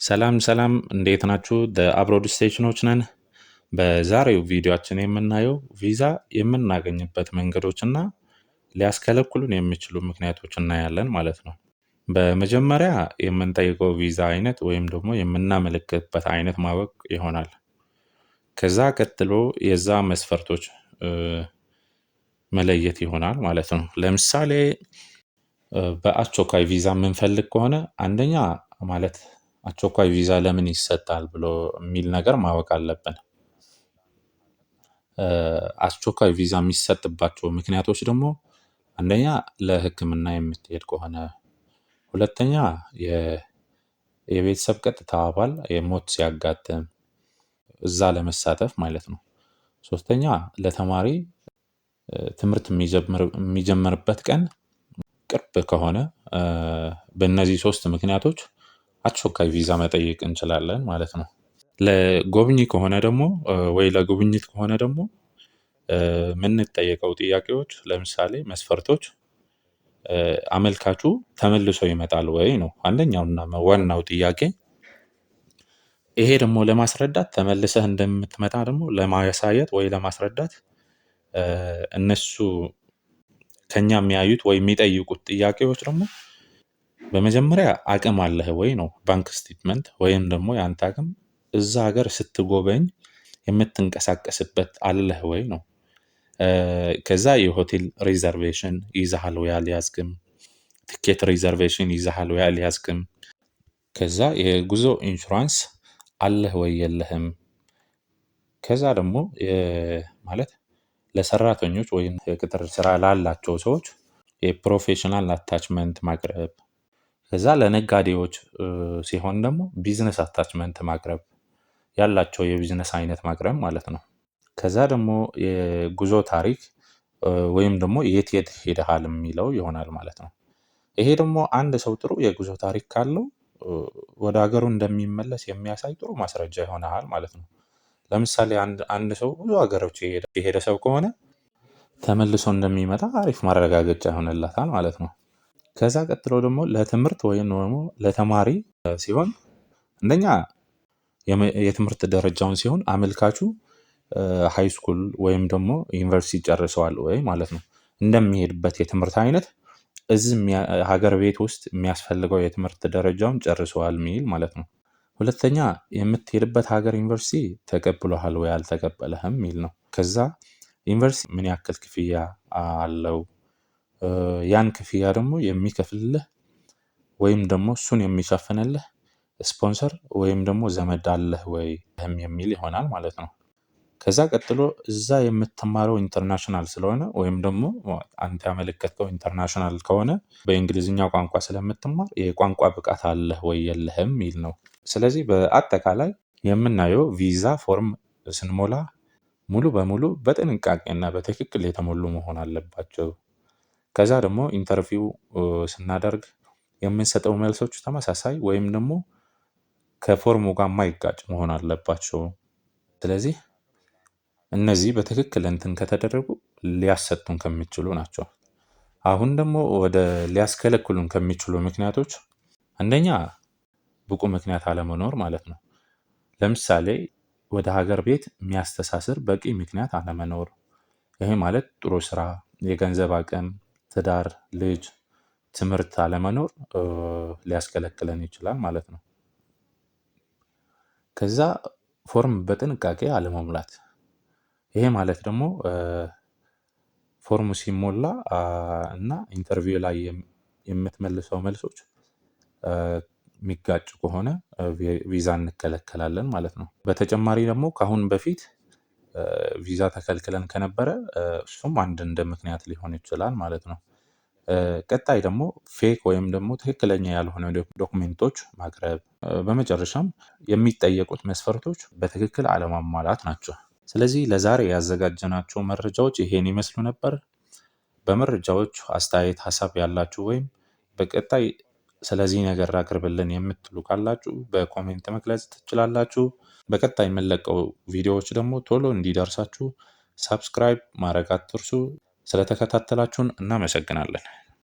ሰላም እንዴት ናችሁ? አብሮድ ስቴሽኖች ነን። በዛሬው ቪዲዮአችን የምናየው ቪዛ የምናገኝበት መንገዶች እና ሊያስከለክሉን የሚችሉ ምክንያቶች እናያለን ማለት ነው። በመጀመሪያ የምንጠይቀው ቪዛ አይነት ወይም ደግሞ የምናመለክትበት አይነት ማወቅ ይሆናል። ከዛ ቀጥሎ የዛ መስፈርቶች መለየት ይሆናል ማለት ነው። ለምሳሌ በአስቸኳይ ቪዛ የምንፈልግ ከሆነ አንደኛ ማለት አስቸኳይ ቪዛ ለምን ይሰጣል ብሎ የሚል ነገር ማወቅ አለብን። አስቸኳይ ቪዛ የሚሰጥባቸው ምክንያቶች ደግሞ አንደኛ ለሕክምና የምትሄድ ከሆነ፣ ሁለተኛ የቤተሰብ ቀጥታ አባል የሞት ሲያጋጥም እዛ ለመሳተፍ ማለት ነው። ሶስተኛ ለተማሪ ትምህርት የሚጀምርበት ቀን ቅርብ ከሆነ በእነዚህ ሶስት ምክንያቶች አስቸኳይ ቪዛ መጠየቅ እንችላለን ማለት ነው። ለጎብኚ ከሆነ ደግሞ ወይ ለጉብኝት ከሆነ ደግሞ የምንጠየቀው ጥያቄዎች ለምሳሌ መስፈርቶች አመልካቹ ተመልሶ ይመጣል ወይ ነው አንደኛውና ዋናው ጥያቄ። ይሄ ደግሞ ለማስረዳት ተመልሰህ እንደምትመጣ ደግሞ ለማሳየት ወይ ለማስረዳት እነሱ ከኛ የሚያዩት ወይ የሚጠይቁት ጥያቄዎች ደግሞ በመጀመሪያ አቅም አለህ ወይ ነው። ባንክ ስቴትመንት ወይም ደግሞ የአንተ አቅም እዛ ሀገር ስትጎበኝ የምትንቀሳቀስበት አለህ ወይ ነው። ከዛ የሆቴል ሪዘርቬሽን ይዘሃል ወይ አልያዝክም፣ ትኬት ሪዘርቬሽን ይዘሃል ወይ አልያዝክም፣ ከዛ የጉዞ ኢንሹራንስ አለህ ወይ የለህም፣ ከዛ ደግሞ ማለት ለሰራተኞች ወይም የቅጥር ስራ ላላቸው ሰዎች የፕሮፌሽናል አታችመንት ማቅረብ፣ ከዛ ለነጋዴዎች ሲሆን ደግሞ ቢዝነስ አታችመንት ማቅረብ፣ ያላቸው የቢዝነስ አይነት ማቅረብ ማለት ነው። ከዛ ደግሞ የጉዞ ታሪክ ወይም ደግሞ የት የት ሄደሃል የሚለው ይሆናል ማለት ነው። ይሄ ደግሞ አንድ ሰው ጥሩ የጉዞ ታሪክ ካለው ወደ ሀገሩ እንደሚመለስ የሚያሳይ ጥሩ ማስረጃ ይሆናል ማለት ነው። ለምሳሌ አንድ ሰው ብዙ ሀገሮች የሄደ ሰው ከሆነ ተመልሶ እንደሚመጣ አሪፍ ማረጋገጫ ይሆንለታል ማለት ነው። ከዛ ቀጥሎ ደግሞ ለትምህርት ወይም ደግሞ ለተማሪ ሲሆን አንደኛ የትምህርት ደረጃውን ሲሆን አመልካቹ ሃይ ስኩል ወይም ደግሞ ዩኒቨርሲቲ ጨርሰዋል ወይ ማለት ነው። እንደሚሄድበት የትምህርት አይነት እዚህ ሀገር ቤት ውስጥ የሚያስፈልገው የትምህርት ደረጃውን ጨርሰዋል የሚል ማለት ነው። ሁለተኛ የምትሄድበት ሀገር ዩኒቨርሲቲ ተቀብሎሃል ወይ አልተቀበለህም የሚል ነው። ከዛ ዩኒቨርሲቲ ምን ያክል ክፍያ አለው፣ ያን ክፍያ ደግሞ የሚከፍልልህ ወይም ደግሞ እሱን የሚሸፍንልህ ስፖንሰር ወይም ደግሞ ዘመድ አለህ ወይ የሚል ይሆናል ማለት ነው። ከዛ ቀጥሎ እዛ የምትማረው ኢንተርናሽናል ስለሆነ ወይም ደግሞ አንተ ያመለከትከው ኢንተርናሽናል ከሆነ በእንግሊዝኛ ቋንቋ ስለምትማር የቋንቋ ብቃት አለህ ወይ የለህም የሚል ነው። ስለዚህ በአጠቃላይ የምናየው ቪዛ ፎርም ስንሞላ ሙሉ በሙሉ በጥንቃቄና በትክክል የተሞሉ መሆን አለባቸው። ከዛ ደግሞ ኢንተርቪው ስናደርግ የምንሰጠው መልሶች ተመሳሳይ ወይም ደግሞ ከፎርሙ ጋር የማይጋጭ መሆን አለባቸው። ስለዚህ እነዚህ በትክክል እንትን ከተደረጉ ሊያሰጡን ከሚችሉ ናቸው። አሁን ደግሞ ወደ ሊያስከለክሉን ከሚችሉ ምክንያቶች አንደኛ ብቁ ምክንያት አለመኖር ማለት ነው። ለምሳሌ ወደ ሀገር ቤት የሚያስተሳስር በቂ ምክንያት አለመኖር። ይሄ ማለት ጥሩ ስራ፣ የገንዘብ አቅም፣ ትዳር፣ ልጅ፣ ትምህርት አለመኖር ሊያስከለክለን ይችላል ማለት ነው። ከዛ ፎርም በጥንቃቄ አለመሙላት። ይሄ ማለት ደግሞ ፎርሙ ሲሞላ እና ኢንተርቪው ላይ የምትመልሰው መልሶች የሚጋጭ ከሆነ ቪዛ እንከለከላለን ማለት ነው። በተጨማሪ ደግሞ ከአሁን በፊት ቪዛ ተከልክለን ከነበረ እሱም አንድ እንደ ምክንያት ሊሆን ይችላል ማለት ነው። ቀጣይ ደግሞ ፌክ ወይም ደግሞ ትክክለኛ ያልሆነ ዶክሜንቶች ማቅረብ፣ በመጨረሻም የሚጠየቁት መስፈርቶች በትክክል አለማሟላት ናቸው። ስለዚህ ለዛሬ ያዘጋጀናቸው መረጃዎች ይሄን ይመስሉ ነበር። በመረጃዎች አስተያየት፣ ሀሳብ ያላችሁ ወይም በቀጣይ ስለዚህ ነገር አቅርብልን የምትሉ ካላችሁ በኮሜንት መግለጽ ትችላላችሁ። በቀጣይ የምንለቀው ቪዲዮዎች ደግሞ ቶሎ እንዲደርሳችሁ ሰብስክራይብ ማድረግ አትርሱ። ስለተከታተላችሁን እናመሰግናለን።